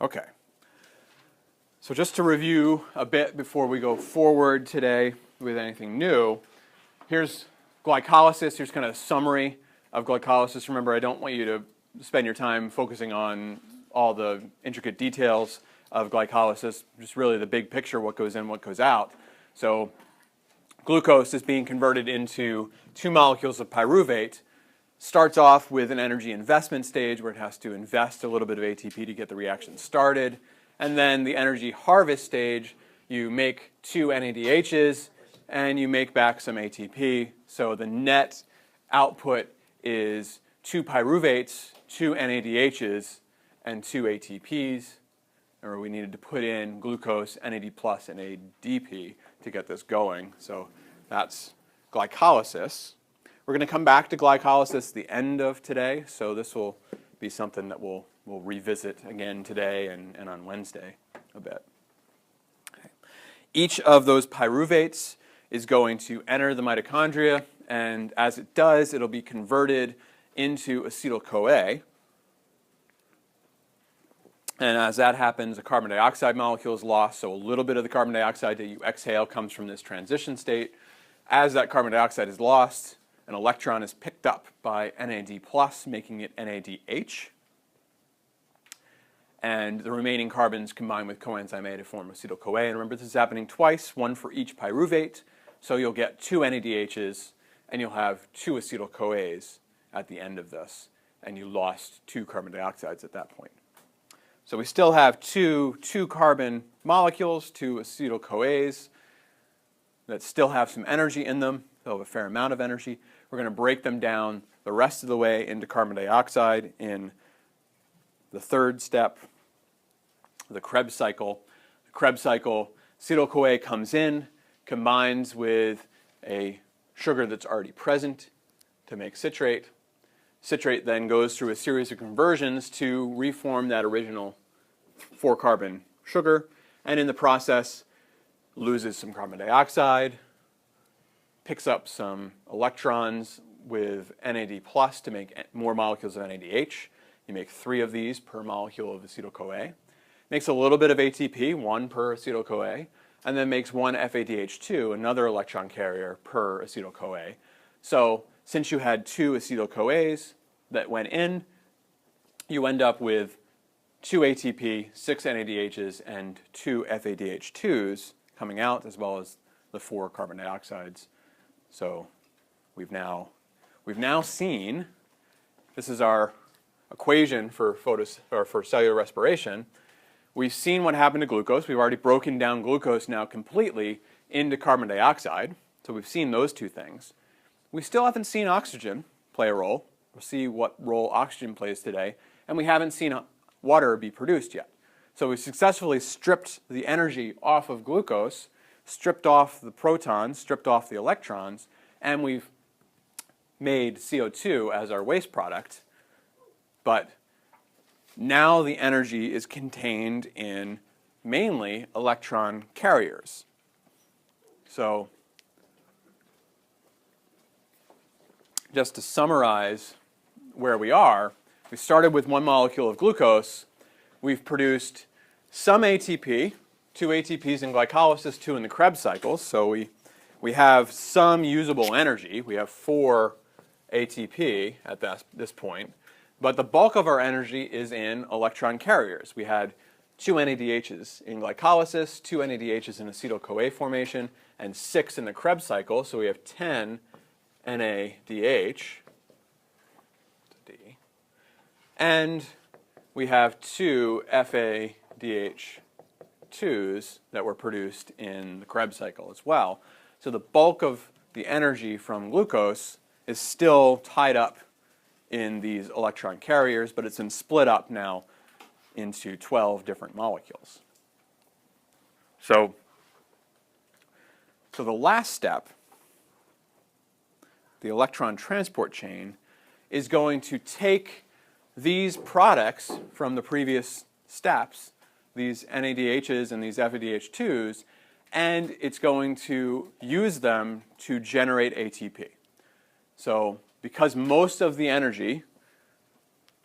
Okay. So just to review a bit before we go forward today with anything new, here's glycolysis. Here's kind of a summary of glycolysis. Remember, I don't want you to spend your time focusing on all the intricate details of glycolysis, just really the big picture, what goes in, what goes out. So glucose is being converted into 2 molecules of pyruvate. Starts off with an energy investment stage where it has to invest a little bit of ATP to get the reaction started. And then the energy harvest stage, you make 2 NADHs and you make back some ATP. So the net output is 2 pyruvates, 2 NADHs, and 2 ATPs. Remember, we needed to put in glucose, NAD+, and ADP to get this going. So that's glycolysis. We're going to come back to glycolysis at the end of today, so this will be something that we'll revisit again today and on Wednesday a bit. Okay. Each of those pyruvates is going to enter the mitochondria, and as it does, it'll be converted into acetyl-CoA. And as that happens, a carbon dioxide molecule is lost, so a little bit of the carbon dioxide that you exhale comes from this transition state. As that carbon dioxide is lost, an electron is picked up by NAD+, making it NADH. And the remaining carbons combine with coenzyme A to form acetyl-CoA. And remember, this is happening twice, one for each pyruvate. So you'll get 2 NADHs, and you'll have 2 acetyl-CoAs at the end of this. And you lost 2 carbon dioxides at that point. So we still have two carbon molecules, 2 acetyl-CoAs that still have some energy in them. They'll have a fair amount of energy. We're going to break them down the rest of the way into carbon dioxide in the third step, the Krebs cycle. The Krebs cycle, acetyl-CoA comes in, combines with a sugar that's already present to make citrate. Citrate then goes through a series of conversions to reform that original 4-carbon sugar, and in the process loses some carbon dioxide, picks up some electrons with NAD+ to make more molecules of NADH. You make 3 of these per molecule of acetyl-CoA. Makes a little bit of ATP, 1 per acetyl-CoA, and then makes 1 FADH2, another electron carrier, per acetyl-CoA. So since you had 2 acetyl-CoAs that went in, you end up with 2 ATP, 6 NADHs, and 2 FADH2s coming out, as well as the 4 carbon dioxides. So we've now seen, this is our equation for cellular respiration. We've seen what happened to glucose. We've already broken down glucose now completely into carbon dioxide. So we've seen those 2 things. We still haven't seen oxygen play a role. We'll see what role oxygen plays today. And we haven't seen water be produced yet. So we've successfully stripped the energy off of glucose, stripped off the protons, stripped off the electrons, and we've made CO2 as our waste product. But now the energy is contained in mainly electron carriers. So just to summarize where we are, we started with 1 molecule of glucose. We've produced some ATP, 2 ATPs in glycolysis, 2 in the Krebs cycles. So we have some usable energy. We have 4 ATP at this point. But the bulk of our energy is in electron carriers. We had 2 NADHs in glycolysis, 2 NADHs in acetyl-CoA formation, and 6 in the Krebs cycle. So we have 10 NADH. And we have 2 FADH2s that were produced in the Krebs cycle as well. So the bulk of the energy from glucose is still tied up in these electron carriers, but it's been split up now into 12 different molecules. So the last step, the electron transport chain, is going to take these products from the previous steps, these NADHs and these FADH2s, and it's going to use them to generate ATP. So because most of the energy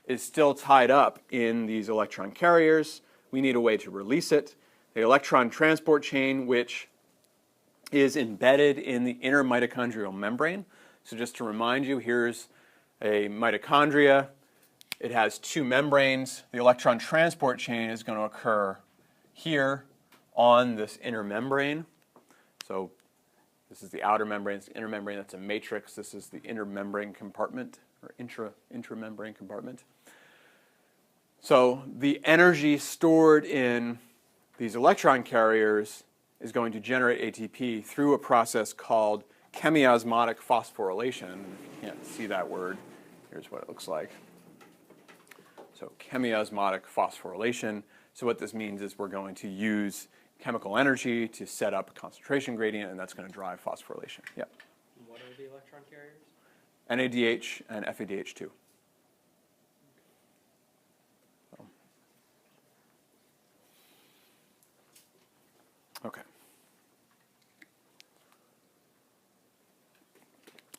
is still tied up in these electron carriers, we need a way to release it. The electron transport chain, which is embedded in the inner mitochondrial membrane. So just to remind you, here's a mitochondria. It has two membranes. The electron transport chain is going to occur here on this inner membrane. So this is the outer membrane, it's the inner membrane, that's a matrix. This is the inner membrane compartment, or intramembrane compartment. So the energy stored in these electron carriers is going to generate ATP through a process called chemiosmotic phosphorylation. If you can't see that word, here's what it looks like. So chemiosmotic phosphorylation. So what this means is we're going to use chemical energy to set up a concentration gradient, and that's going to drive phosphorylation. Yeah. What are the electron carriers? NADH and FADH2. Okay.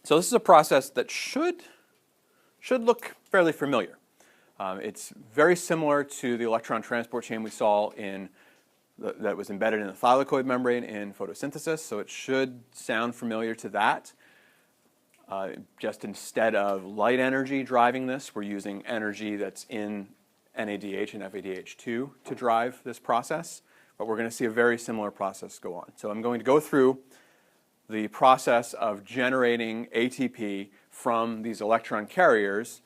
So this is a process that should look fairly familiar. It's very similar to the electron transport chain we saw in that was embedded in the thylakoid membrane in photosynthesis, so it should sound familiar to that. Just instead of light energy driving this, we're using energy that's in NADH and FADH2 to drive this process, but we're going to see a very similar process go on. So I'm going to go through the process of generating ATP from these electron carriers.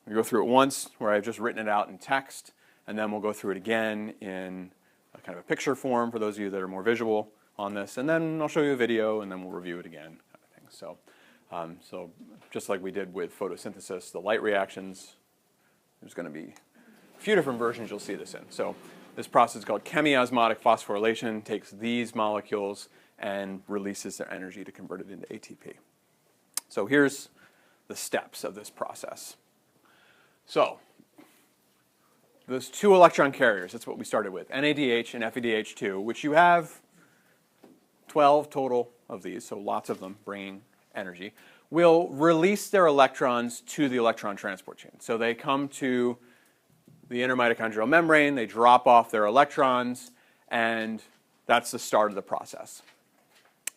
We'll go through it once where I've just written it out in text, and then we'll go through it again in a kind of a picture form for those of you that are more visual on this, and then I'll show you a video, and then we'll review it again, kind of thing. So just like we did with photosynthesis, the light reactions, there's going to be a few different versions you'll see this in. So this process is called chemiosmotic phosphorylation, takes these molecules and releases their energy to convert it into ATP. So here's the steps of this process. So those two electron carriers, that's what we started with, NADH and FADH2, which you have 12 total of these, so lots of them bringing energy, will release their electrons to the electron transport chain. So they come to the inner mitochondrial membrane, they drop off their electrons, and that's the start of the process.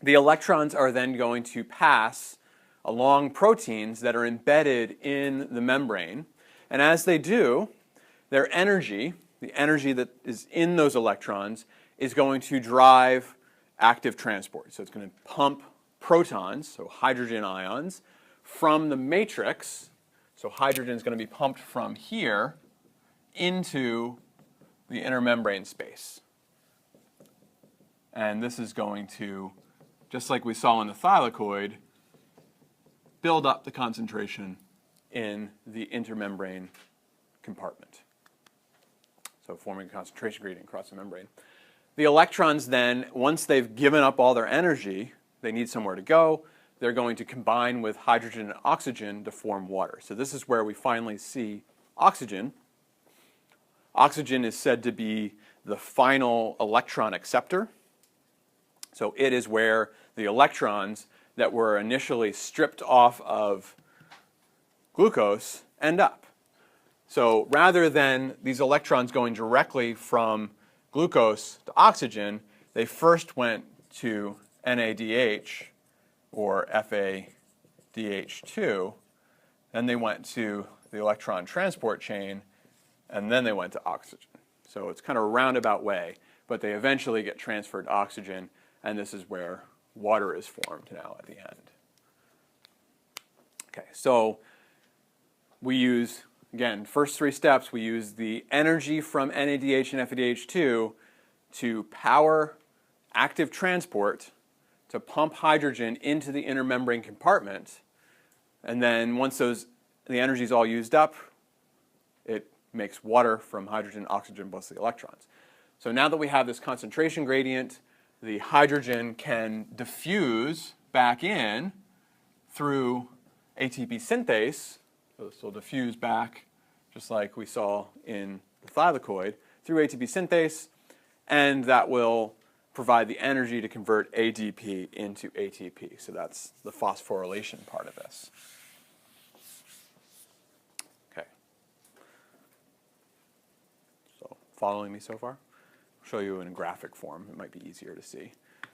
The electrons are then going to pass along proteins that are embedded in the membrane, and as they do, their energy, the energy that is in those electrons, is going to drive active transport. So it's going to pump protons, so hydrogen ions, from the matrix. So hydrogen is going to be pumped from here into the inner membrane space. And this is going to, just like we saw in the thylakoid, build up the concentration in the intermembrane compartment. So forming a concentration gradient across the membrane. The electrons then, once they've given up all their energy, they need somewhere to go, they're going to combine with hydrogen and oxygen to form water. So this is where we finally see oxygen. Oxygen is said to be the final electron acceptor. So it is where the electrons that were initially stripped off of glucose end up. So rather than these electrons going directly from glucose to oxygen, they first went to NADH or FADH2, then they went to the electron transport chain, and then they went to oxygen. So it's kind of a roundabout way, but they eventually get transferred to oxygen, and this is where water is formed now at the end. Okay, so we use, again, first three steps, we use the energy from NADH and FADH2 to power active transport to pump hydrogen into the inner membrane compartment. And then once the energy is all used up, it makes water from hydrogen, oxygen, plus the electrons. So now that we have this concentration gradient, the hydrogen can diffuse back in through ATP synthase. So this will diffuse back, just like we saw in the thylakoid, through ATP synthase, and that will provide the energy to convert ADP into ATP. So that's the phosphorylation part of this. Okay. So following me so far? I'll show you in graphic form. It might be easier to see.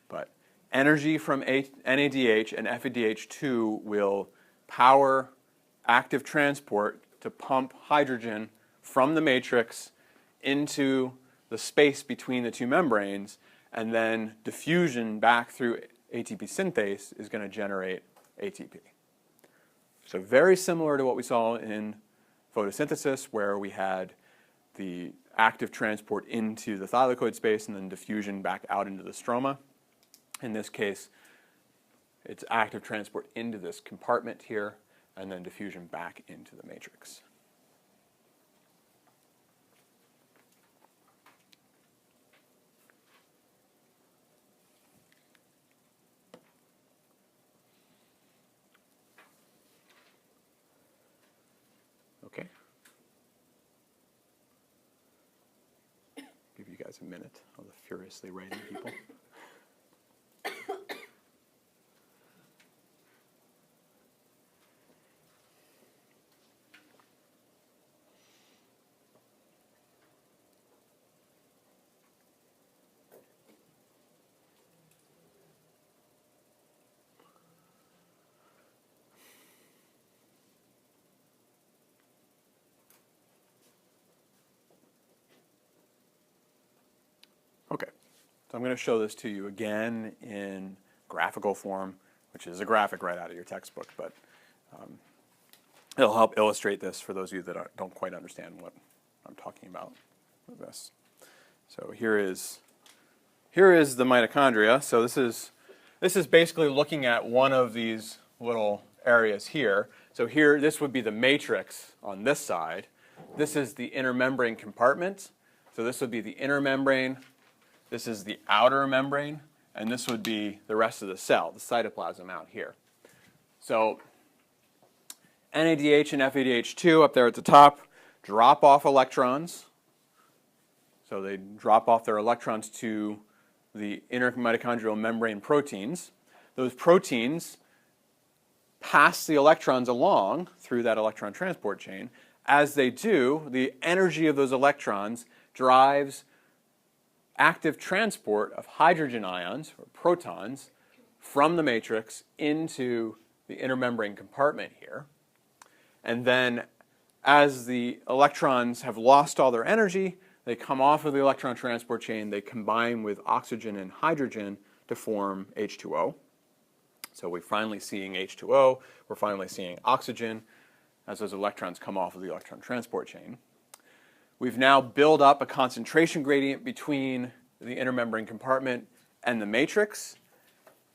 But energy from NADH and FADH2 will power active transport to pump hydrogen from the matrix into the space between the two membranes, and then diffusion back through ATP synthase is going to generate ATP. So very similar to what we saw in photosynthesis, where we had the active transport into the thylakoid space and then diffusion back out into the stroma. In this case, it's active transport into this compartment here and then diffusion back into the matrix. Okay. Give you guys a minute, all the furiously writing people. Okay, so I'm going to show this to you again in graphical form, which is a graphic right out of your textbook, but it'll help illustrate this for those of you that don't quite understand what I'm talking about with this. So here is the mitochondria. So this is basically looking at one of these little areas here. So here, this would be the matrix on this side. This is the inner membrane compartment. So this would be the inner membrane. This is the outer membrane, and this would be the rest of the cell, the cytoplasm out here. So NADH and FADH2 up there at the top drop off electrons. So they drop off their electrons to the inner mitochondrial membrane proteins. Those proteins pass the electrons along through that electron transport chain. As they do, the energy of those electrons drives active transport of hydrogen ions, or protons, from the matrix into the inner membrane compartment here. And then as the electrons have lost all their energy, they come off of the electron transport chain, they combine with oxygen and hydrogen to form H2O. So we're finally seeing H2O, we're finally seeing oxygen as those electrons come off of the electron transport chain. We've now built up a concentration gradient between the inner membrane compartment and the matrix.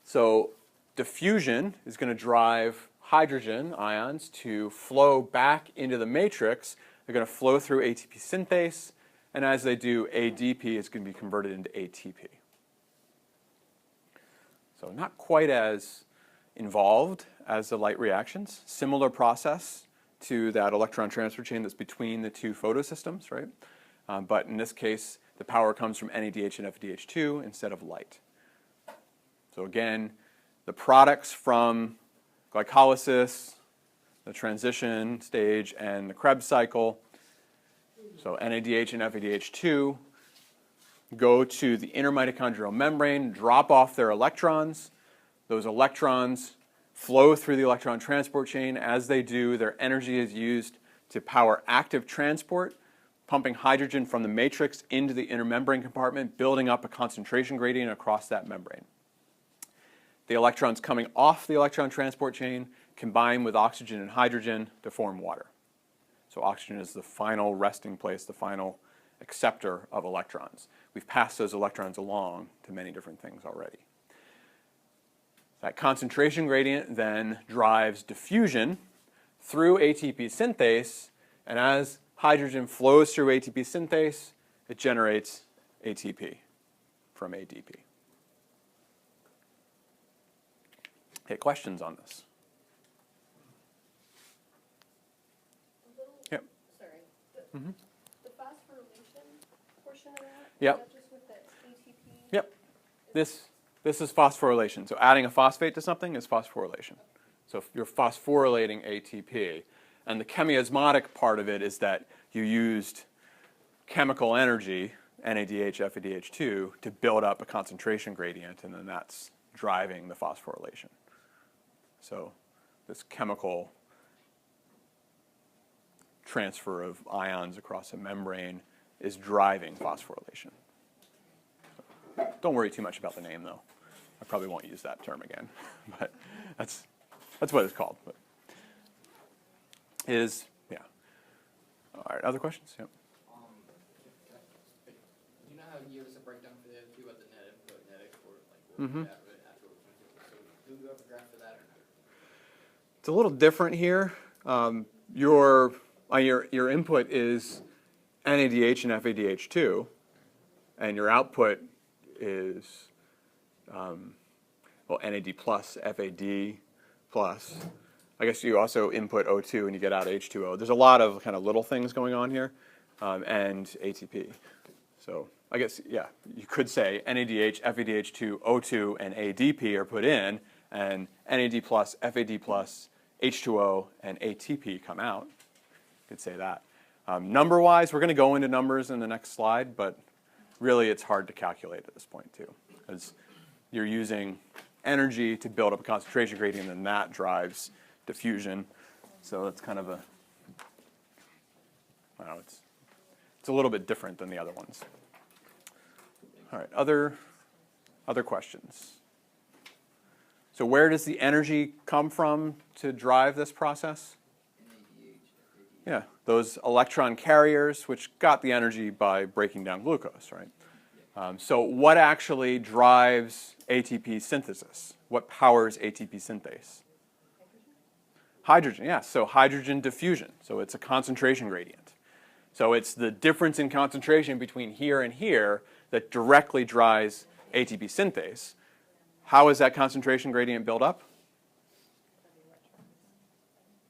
So diffusion is going to drive hydrogen ions to flow back into the matrix. They're going to flow through ATP synthase, and as they do, ADP is going to be converted into ATP. So not quite as involved as the light reactions. Similar process to that electron transfer chain that's between the two photosystems, right? But in this case, the power comes from NADH and FADH2 instead of light. So again, the products from glycolysis, the transition stage, and the Krebs cycle, so NADH and FADH2 go to the inner mitochondrial membrane, drop off their electrons. Those electrons flow through the electron transport chain. As they do, their energy is used to power active transport, pumping hydrogen from the matrix into the inner membrane compartment, building up a concentration gradient across that membrane. The electrons coming off the electron transport chain combine with oxygen and hydrogen to form water. So oxygen is the final resting place, the final acceptor of electrons. We've passed those electrons along to many different things already. That concentration gradient then drives diffusion through ATP synthase, and as hydrogen flows through ATP synthase, it generates ATP from ADP. Okay, questions on this? Yep. Sorry. The phosphorylation portion of that? Yep. Is that just with the ATP? Yep. This is phosphorylation. So adding a phosphate to something is phosphorylation. So if you're phosphorylating ATP. And the chemiosmotic part of it is that you used chemical energy, NADH, FADH2, to build up a concentration gradient, and then that's driving the phosphorylation. So this chemical transfer of ions across a membrane is driving phosphorylation. Don't worry too much about the name, though. I probably won't use that term again, but that's what it's called. But it is, yeah. All right, other questions? Yep. Do you know how you give us a breakdown for the other two at the net input, net export, like what we got after so do we have a graph for that or not? It's a little different here. Your input is NADH and FADH2, and your output is NAD plus, FAD plus. I guess you also input O2 and you get out H2O. There's a lot of kind of little things going on here, and ATP. So I guess, yeah, you could say NADH, FADH2, O2, and ADP are put in, and NAD plus, FAD plus, H2O, and ATP come out. You could say that. Number-wise, we're going to go into numbers in the next slide, but really it's hard to calculate at this point, too, because you're using energy to build up a concentration gradient, and that drives diffusion. So it's kind of a, I don't know, it's a little bit different than the other ones. All right, other questions? So where does the energy come from to drive this process? Yeah, those electron carriers, which got the energy by breaking down glucose, right? So what actually drives ATP synthesis? What powers ATP synthase? Hydrogen, yeah, so hydrogen diffusion. So it's a concentration gradient. So it's the difference in concentration between here and here that directly drives ATP synthase. How is that concentration gradient built up?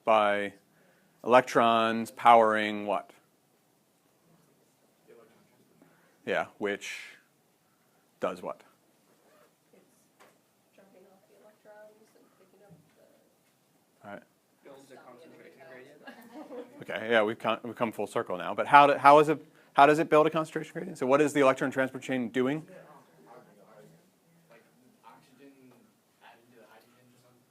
By electrons powering what? Yeah, which does what? It's jumping off the electrons and picking up the. All right. Builds a concentration gradient. Okay, yeah, we've come full circle now. But how does it build a concentration gradient? So what is the electron transport chain doing? Like oxygen added to the hydrogen or something?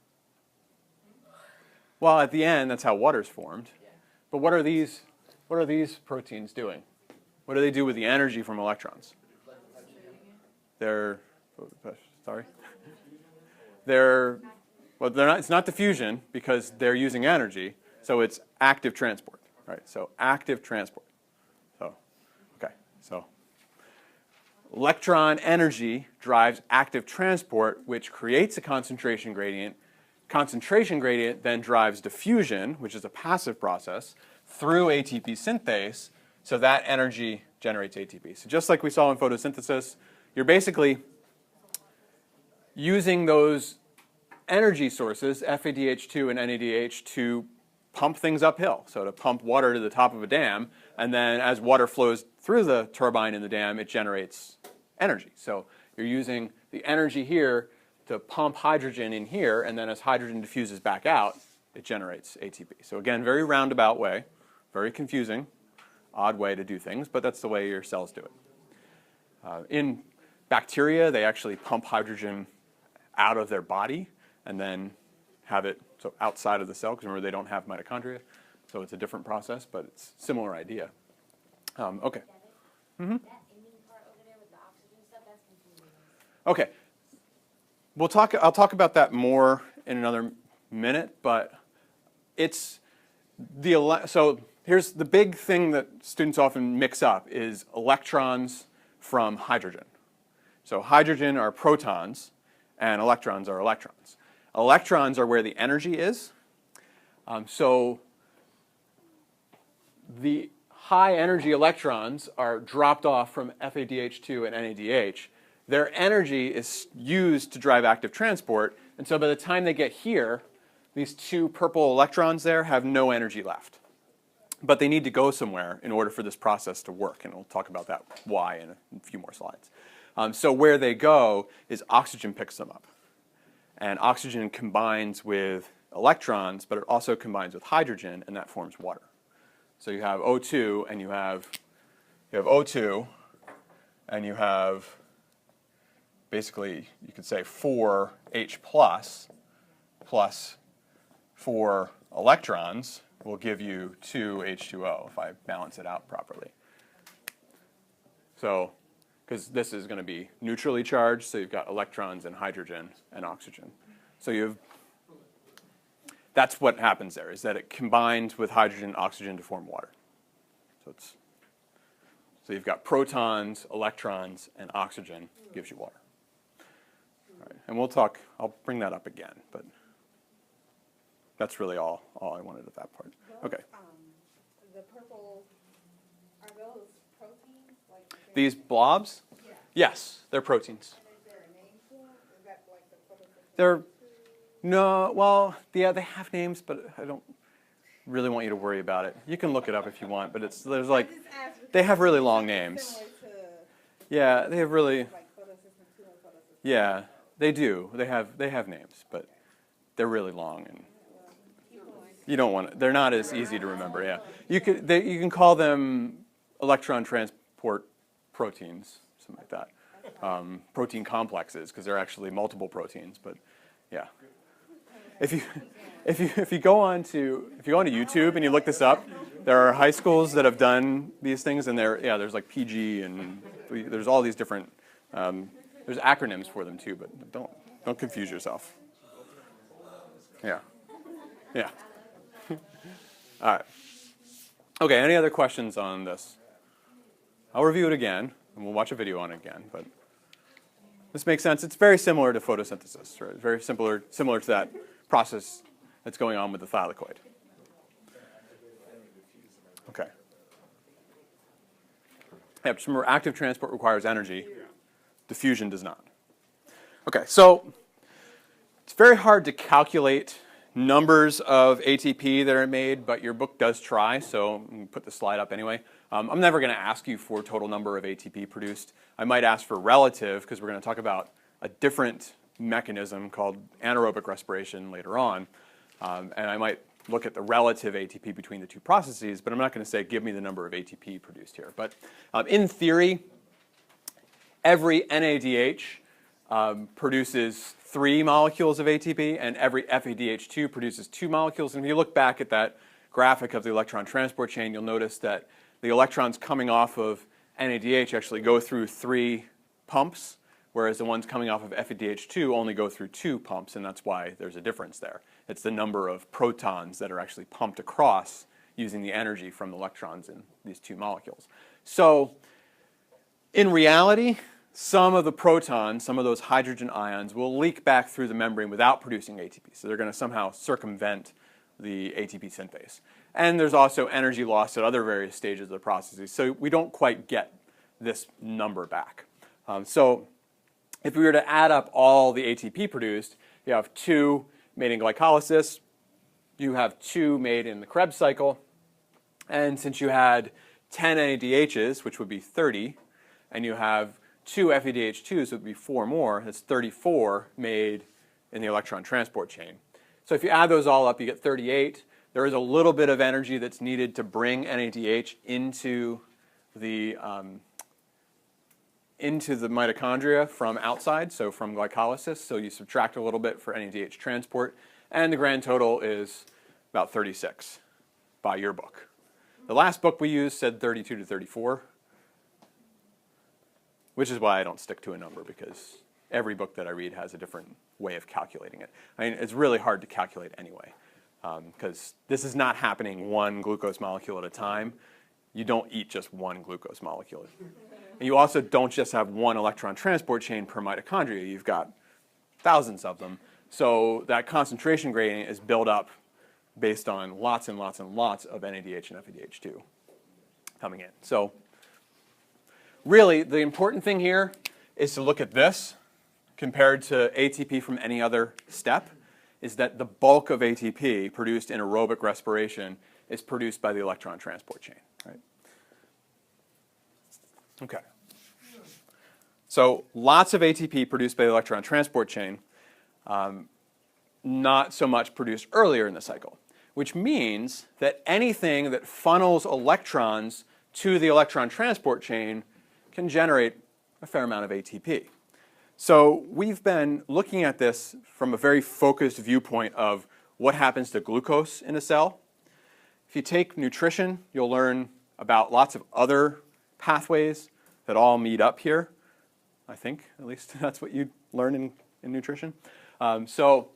Well, at the end, that's how water's formed. Yeah. But what are these proteins doing? What do they do with the energy from electrons? They're not, it's not diffusion because they're using energy, so it's active transport, right? So active transport. So, okay, so electron energy drives active transport, which creates a concentration gradient. Concentration gradient then drives diffusion, which is a passive process, through ATP synthase, so that energy generates ATP. So just like we saw in photosynthesis, you're basically using those energy sources, FADH2 and NADH, to pump things uphill, so to pump water to the top of a dam, and then as water flows through the turbine in the dam, it generates energy. So you're using the energy here to pump hydrogen in here, and then as hydrogen diffuses back out, it generates ATP. So again, very roundabout way, very confusing, odd way to do things, but that's the way your cells do it. In bacteria, they actually pump hydrogen out of their body and then have it so outside of the cell, because remember they don't have mitochondria, so it's a different process, but it's a similar idea. Okay. Mm-hmm. That ending part over there with the oxygen stuff, that's confusing. Okay. I'll talk about that more in another minute, but it's so here's the big thing that students often mix up is electrons from hydrogen. So hydrogen are protons and electrons are electrons. Electrons are where the energy is. So the high energy electrons are dropped off from FADH2 and NADH. Their energy is used to drive active transport, and so by the time they get here, these two purple electrons there have no energy left. But they need to go somewhere in order for this process to work, and we'll talk about that why in a few more slides. So where they go is oxygen picks them up. And oxygen combines with electrons, but it also combines with hydrogen, and that forms water. So you have O2 and you have you have O2, and you have basically, you could say 4H plus 4 electrons will give you 2 H2O if I balance it out properly. So, because this is going to be neutrally charged, so you've got electrons and hydrogen and oxygen. So that's what happens there, is that it combines with hydrogen and oxygen to form water. So you've got protons, electrons, and oxygen gives you water. All right, and I'll bring that up again, but that's really all I wanted at that part. Okay. The purple, are those proteins? These blobs? Yeah. Yes, they're proteins. And is there a name for them? Is that like the photosynthesis? Yeah, they have names, but I don't really want you to worry about it. You can look it up if you want, but they have really long names. Yeah, they have really. Like photosystem 2 and photosystem. Yeah, they do. They have names, but they're really long, and you don't want. They're not as easy to remember. Yeah, you can call them electron transport proteins, something like that. Protein complexes, because they're actually multiple proteins. But yeah, if you go onto YouTube and you look this up, there are high schools that have done these things, and there's like PG and there's all these different. There's acronyms for them too, but don't confuse yourself. Yeah. All right. Okay, any other questions on this? I'll review it again, and we'll watch a video on it again, but this makes sense. It's very similar to photosynthesis, right? Very similar to that process that's going on with the thylakoid. Okay. Yeah, just remember, active transport requires energy. Diffusion does not. Okay, so it's very hard to calculate numbers of ATP that are made, but your book does try, so I'm going to put the slide up anyway. I'm never going to ask you for total number of ATP produced. I might ask for relative, because we're going to talk about a different mechanism called anaerobic respiration later on, and I might look at the relative ATP between the two processes, but I'm not going to say, give me the number of ATP produced here. But in theory, every NADH produces 3 molecules of ATP, and every FADH2 produces 2 molecules. And if you look back at that graphic of the electron transport chain, you'll notice that the electrons coming off of NADH actually go through 3 pumps, whereas the ones coming off of FADH2 only go through 2 pumps, and that's why there's a difference there. It's the number of protons that are actually pumped across using the energy from the electrons in these 2 molecules. So in reality, some of the protons, some of those hydrogen ions, will leak back through the membrane without producing ATP. So they're going to somehow circumvent the ATP synthase. And there's also energy lost at other various stages of the processes. So we don't quite get this number back. So if we were to add up all the ATP produced, you have 2 made in glycolysis, you have 2 made in the Krebs cycle, and since you had 10 NADHs, which would be 30, and you have 2 FADH2s, so it would be 4 more, that's 34 made in the electron transport chain. So if you add those all up, you get 38. There is a little bit of energy that's needed to bring NADH into the mitochondria from outside, so from glycolysis. So you subtract a little bit for NADH transport, and the grand total is about 36 by your book. The last book we used said 32 to 34, which is why I don't stick to a number, because every book that I read has a different way of calculating it. I mean, it's really hard to calculate anyway, because this is not happening 1 glucose molecule at a time. You don't eat just 1 glucose molecule. And you also don't just have 1 electron transport chain per mitochondria. You've got thousands of them. So that concentration gradient is built up based on lots and lots and lots of NADH and FADH2 coming in. So really, the important thing here is to look at this compared to ATP from any other step, is that the bulk of ATP produced in aerobic respiration is produced by the electron transport chain. Right? Okay. So lots of ATP produced by the electron transport chain, not so much produced earlier in the cycle, which means that anything that funnels electrons to the electron transport chain can generate a fair amount of ATP. So we've been looking at this from a very focused viewpoint of what happens to glucose in a cell. If you take nutrition, you'll learn about lots of other pathways that all meet up here. I think, at least that's what you learn in nutrition. So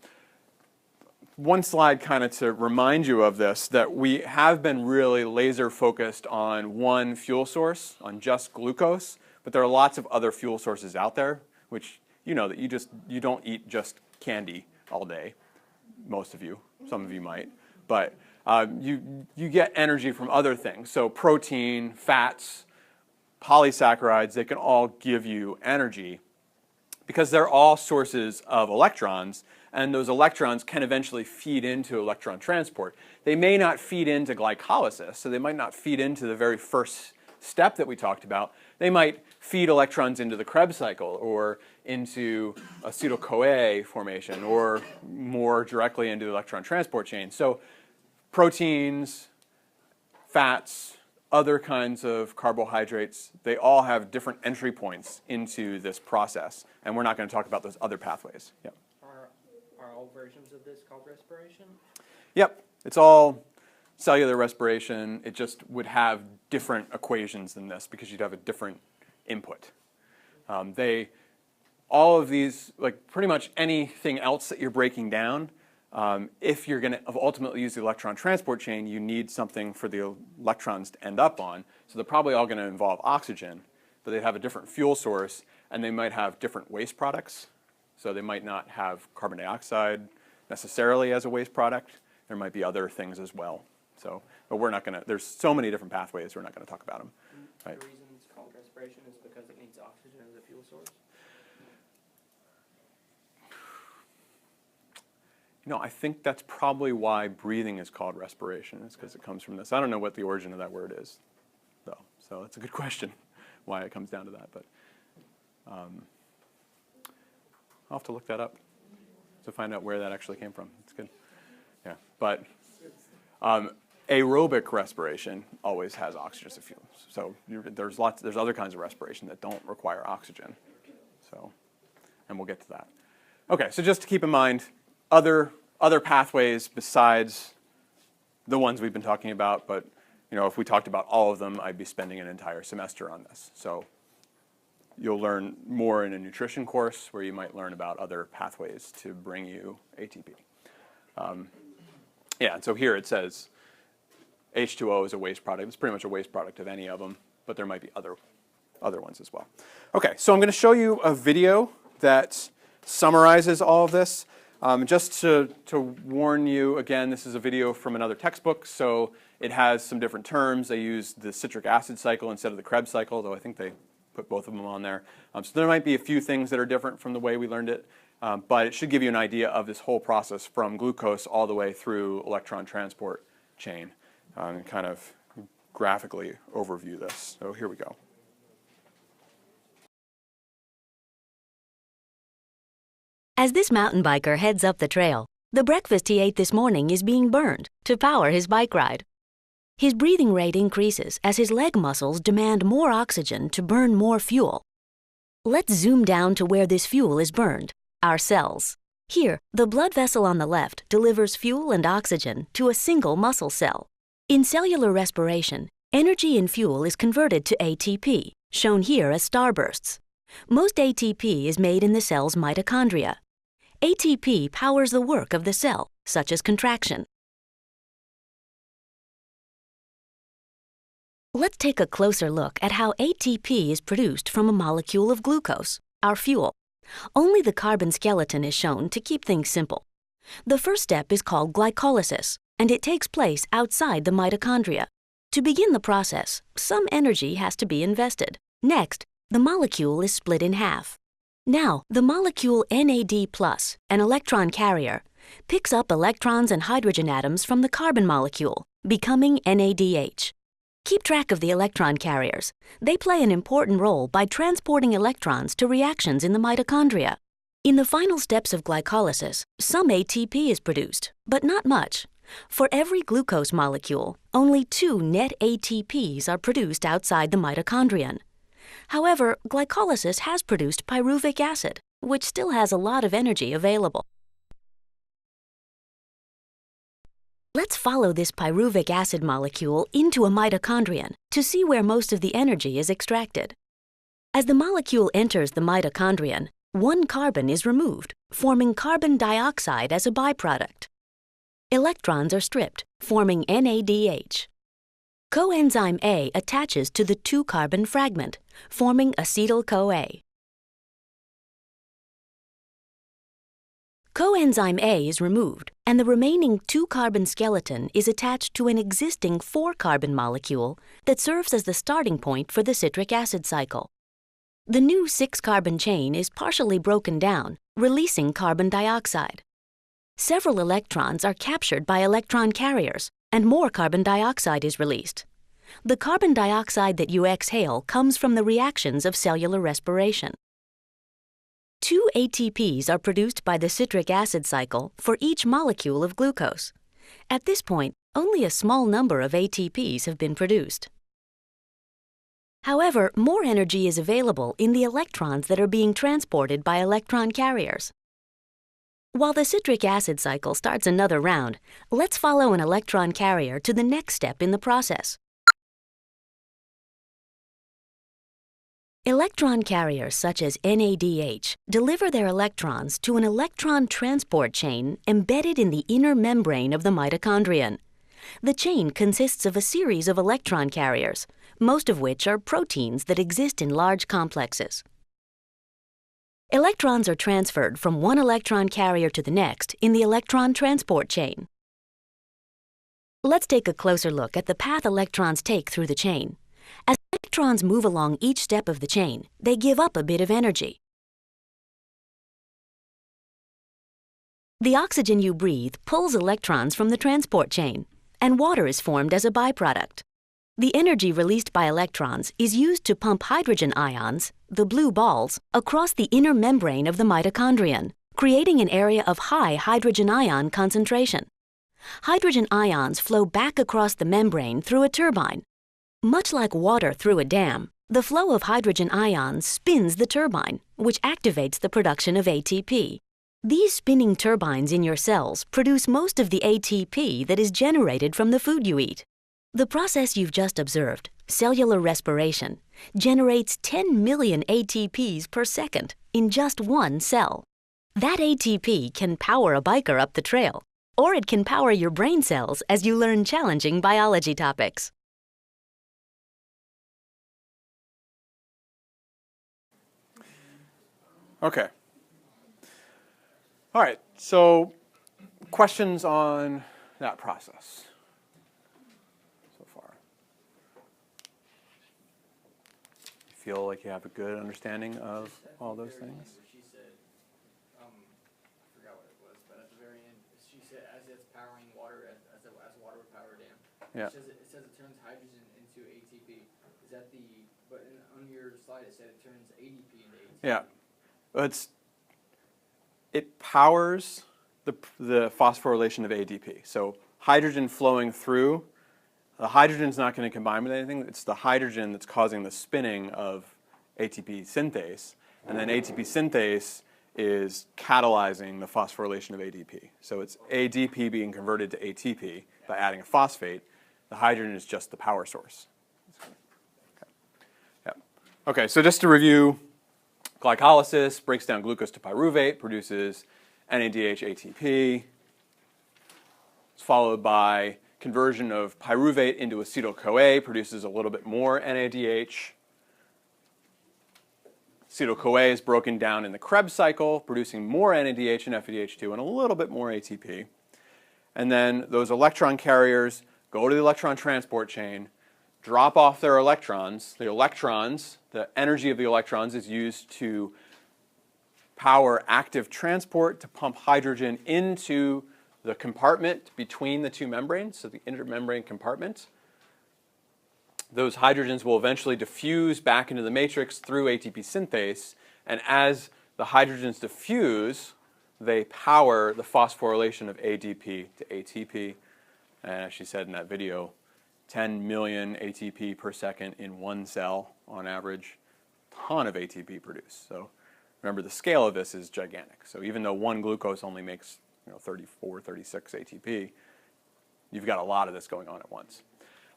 one slide kind of to remind you of this, that we have been really laser focused on one fuel source, on just glucose, but there are lots of other fuel sources out there, which you know that you don't eat just candy all day. Most of you, some of you might, but you get energy from other things. So protein, fats, polysaccharides, they can all give you energy because they're all sources of electrons, and those electrons can eventually feed into electron transport. They may not feed into glycolysis, so they might not feed into the very first step that we talked about. They might feed electrons into the Krebs cycle or into acetyl-CoA formation or more directly into the electron transport chain. So proteins, fats, other kinds of carbohydrates, they all have different entry points into this process. And we're not going to talk about those other pathways. Yep. Are all versions of this called respiration? Yep. It's all cellular respiration. It just would have different equations than this because you'd have a different input. All of these, like pretty much anything else that you're breaking down, if you're going to ultimately use the electron transport chain, you need something for the electrons to end up on. So they're probably all going to involve oxygen, but they have a different fuel source, and they might have different waste products. So they might not have carbon dioxide necessarily as a waste product. There might be other things as well. So, but we're not going to, there's so many different pathways, we're not going to talk about them. Right? The reason it's called respiration is because it needs oxygen as a fuel source? No, I think that's probably why breathing is called respiration, is because it comes from this. I don't know what the origin of that word is, though. So it's a good question, why it comes down to that. But I'll have to look that up to find out where that actually came from. It's good. Yeah, but aerobic respiration always has oxygen as a fuel. So there's other kinds of respiration that don't require oxygen. So, and we'll get to that. Okay, so just to keep in mind, other pathways besides the ones we've been talking about, but you know, if we talked about all of them, I'd be spending an entire semester on this. So you'll learn more in a nutrition course where you might learn about other pathways to bring you ATP. Yeah, and so here it says H2O is a waste product. It's pretty much a waste product of any of them, but there might be other ones as well. Okay, so I'm going to show you a video that summarizes all of this. Just to warn you, again, this is a video from another textbook, so it has some different terms. They use the citric acid cycle instead of the Krebs cycle, though I think they put both of them on there. So there might be a few things that are different from the way we learned it, but it should give you an idea of this whole process from glucose all the way through electron transport chain, and kind of graphically overview this. So here we go. As this mountain biker heads up the trail, the breakfast he ate this morning is being burned to power his bike ride. His breathing rate increases as his leg muscles demand more oxygen to burn more fuel. Let's zoom down to where this fuel is burned, our cells. Here, the blood vessel on the left delivers fuel and oxygen to a single muscle cell. In cellular respiration, energy in fuel is converted to ATP, shown here as starbursts. Most ATP is made in the cell's mitochondria. ATP powers the work of the cell, such as contraction. Let's take a closer look at how ATP is produced from a molecule of glucose, our fuel. Only the carbon skeleton is shown to keep things simple. The first step is called glycolysis, and it takes place outside the mitochondria. To begin the process, some energy has to be invested. Next, the molecule is split in half. Now, the molecule NAD+, an electron carrier, picks up electrons and hydrogen atoms from the carbon molecule, becoming NADH. Keep track of the electron carriers. They play an important role by transporting electrons to reactions in the mitochondria. In the final steps of glycolysis, some ATP is produced, but not much. For every glucose molecule, only 2 net ATPs are produced outside the mitochondrion. However, glycolysis has produced pyruvic acid, which still has a lot of energy available. Let's follow this pyruvic acid molecule into a mitochondrion to see where most of the energy is extracted. As the molecule enters the mitochondrion, 1 carbon is removed, forming carbon dioxide as a byproduct. Electrons are stripped, forming NADH. Coenzyme A attaches to the 2-carbon fragment, forming acetyl-CoA. Coenzyme A is removed, and the remaining 2-carbon skeleton is attached to an existing 4-carbon molecule that serves as the starting point for the citric acid cycle. The new 6-carbon chain is partially broken down, releasing carbon dioxide. Several electrons are captured by electron carriers, and more carbon dioxide is released. The carbon dioxide that you exhale comes from the reactions of cellular respiration. 2 ATPs are produced by the citric acid cycle for each molecule of glucose. At this point, only a small number of ATPs have been produced. However, more energy is available in the electrons that are being transported by electron carriers. While the citric acid cycle starts another round, let's follow an electron carrier to the next step in the process. Electron carriers such as NADH deliver their electrons to an electron transport chain embedded in the inner membrane of the mitochondrion. The chain consists of a series of electron carriers, most of which are proteins that exist in large complexes. Electrons are transferred from one electron carrier to the next in the electron transport chain. Let's take a closer look at the path electrons take through the chain. As electrons move along each step of the chain, they give up a bit of energy. The oxygen you breathe pulls electrons from the transport chain, and water is formed as a byproduct. The energy released by electrons is used to pump hydrogen ions, the blue balls, across the inner membrane of the mitochondrion, creating an area of high hydrogen ion concentration. Hydrogen ions flow back across the membrane through a turbine. Much like water through a dam, the flow of hydrogen ions spins the turbine, which activates the production of ATP. These spinning turbines in your cells produce most of the ATP that is generated from the food you eat. The process you've just observed, cellular respiration, generates 10 million ATPs per second in just one cell. That ATP can power a biker up the trail, or it can power your brain cells as you learn challenging biology topics. Okay. All right, so questions on that process so far? You feel like you have a good understanding of all those things? She said, I forgot what it was, but at the very end, she said as it's powering water, as water would power a dam. Yeah. It says it turns hydrogen into ATP. Is that but on your slide it said it turns ADP into ATP. Yeah. It powers the phosphorylation of ADP. So hydrogen flowing through, the hydrogen's not going to combine with anything. It's the hydrogen that's causing the spinning of ATP synthase. And then ATP synthase is catalyzing the phosphorylation of ADP. So it's ADP being converted to ATP by adding a phosphate. The hydrogen is just the power source. Okay. Yeah. Okay, so just to review, glycolysis breaks down glucose to pyruvate, produces NADH ATP. It's followed by conversion of pyruvate into acetyl-CoA, produces a little bit more NADH. Acetyl-CoA is broken down in the Krebs cycle, producing more NADH and FADH2 and a little bit more ATP. And then those electron carriers go to the electron transport chain, drop off their electrons. The energy of the electrons is used to power active transport to pump hydrogen into the compartment between the two membranes, so the intermembrane compartment. Those hydrogens will eventually diffuse back into the matrix through ATP synthase, and as the hydrogens diffuse, they power the phosphorylation of ADP to ATP, And as she said in that video, 10 million ATP per second in one cell on average, ton of ATP produced. So remember, the scale of this is gigantic. So even though one glucose only makes 34, 36 ATP, you've got a lot of this going on at once.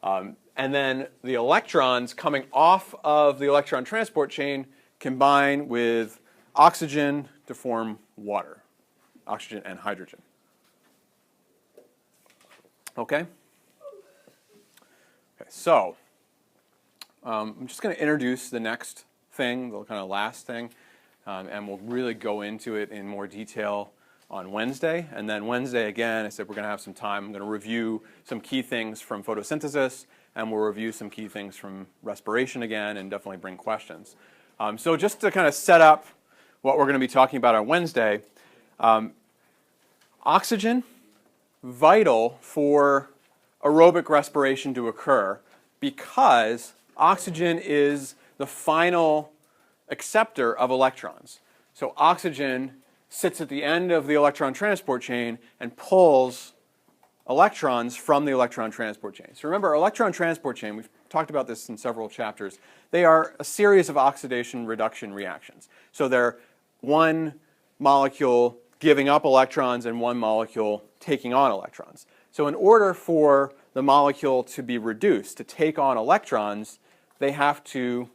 And then the electrons coming off of the electron transport chain combine with oxygen to form water, oxygen and hydrogen. Okay? Okay, so I'm just going to introduce the next thing, the kind of last thing, and we'll really go into it in more detail on Wednesday. And then Wednesday, again, I said we're going to have some time. I'm going to review some key things from photosynthesis, and we'll review some key things from respiration again, and definitely bring questions. So just to kind of set up what we're going to be talking about on Wednesday, oxygen, vital for aerobic respiration to occur because oxygen is the final acceptor of electrons. So oxygen sits at the end of the electron transport chain and pulls electrons from the electron transport chain. So remember, electron transport chain, we've talked about this in several chapters, they are a series of oxidation reduction reactions. So they're one molecule giving up electrons and one molecule taking on electrons. So in order for the molecule to be reduced, to take on electrons, they have to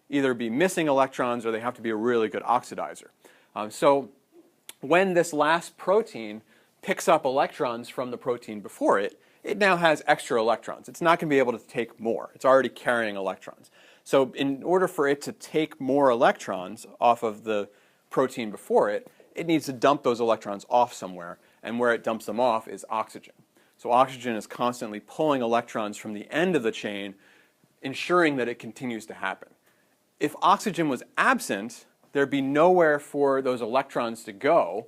either be missing electrons or they have to be a really good oxidizer. So when this last protein picks up electrons from the protein before it, it now has extra electrons. It's not going to be able to take more. It's already carrying electrons. So in order for it to take more electrons off of the protein before it, it needs to dump those electrons off somewhere, and where it dumps them off is oxygen. So oxygen is constantly pulling electrons from the end of the chain, ensuring that it continues to happen. If oxygen was absent, there'd be nowhere for those electrons to go,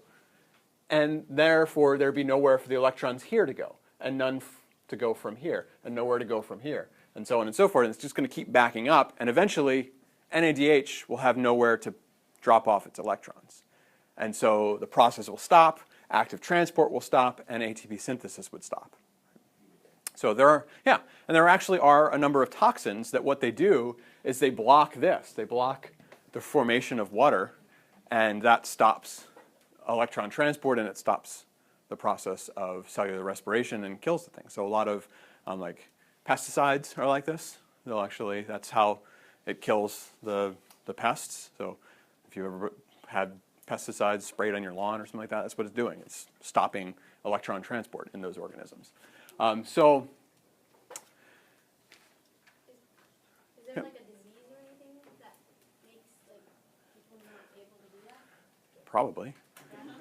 and therefore there'd be nowhere for the electrons here to go, and none to go from here, and nowhere to go from here, and so on and so forth. And it's just going to keep backing up, and eventually NADH will have nowhere to drop off its electrons. And so the process will stop, active transport will stop, and ATP synthesis would stop. So there actually are a number of toxins that what they do is they block this. They block the formation of water, and that stops electron transport, and it stops the process of cellular respiration and kills the thing. So a lot of like pesticides are like this. That's how it kills the pests. So if you ever had pesticides sprayed on your lawn or something like that, that's what it's doing. It's stopping electron transport in those organisms. So Is there like a disease or anything that makes like people not able to do that? probably.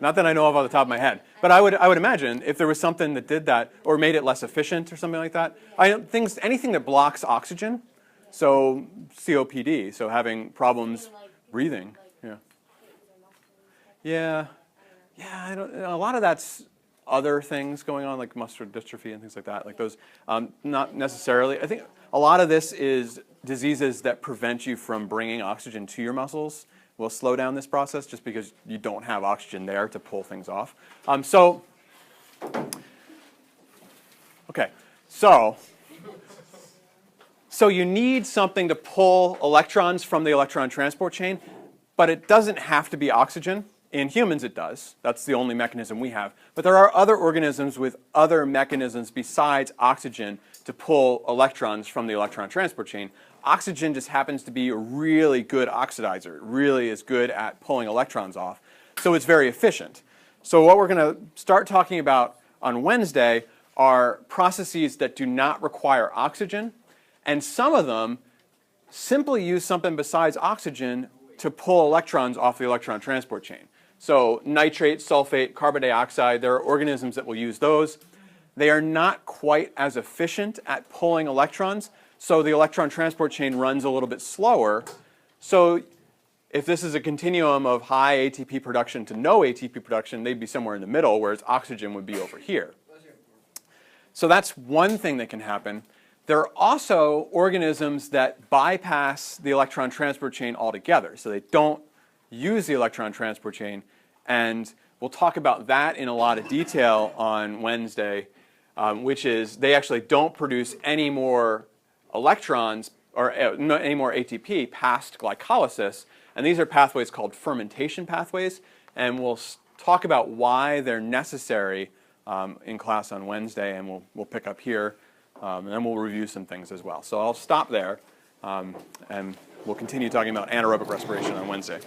Not that I know of off the top of my head, but I would imagine if there was something that did that or made it less efficient or something like that. Anything that blocks oxygen, so COPD, so having problems breathing. Yeah. A lot of that's other things going on, like muscular dystrophy and things like that. Like those, not necessarily. I think a lot of this is diseases that prevent you from bringing oxygen to your muscles will slow down this process just because you don't have oxygen there to pull things off. So you need something to pull electrons from the electron transport chain, but it doesn't have to be oxygen. In humans it does. That's the only mechanism we have. But there are other organisms with other mechanisms besides oxygen to pull electrons from the electron transport chain. Oxygen just happens to be a really good oxidizer. It really is good at pulling electrons off. So it's very efficient. So what we're going to start talking about on Wednesday are processes that do not require oxygen, and some of them simply use something besides oxygen to pull electrons off the electron transport chain. So nitrate, sulfate, carbon dioxide, there are organisms that will use those. They are not quite as efficient at pulling electrons, so the electron transport chain runs a little bit slower. So if this is a continuum of high ATP production to no ATP production, they'd be somewhere in the middle, whereas oxygen would be over here. So that's one thing that can happen. There are also organisms that bypass the electron transport chain altogether. So they don't use the electron transport chain. And we'll talk about that in a lot of detail on Wednesday. which is they actually don't produce any more electrons or any more ATP past glycolysis. And these are pathways called fermentation pathways. And we'll talk about why they're necessary in class on Wednesday, and we'll pick up here. And then we'll review some things as well. So I'll stop there, and we'll continue talking about anaerobic respiration on Wednesday.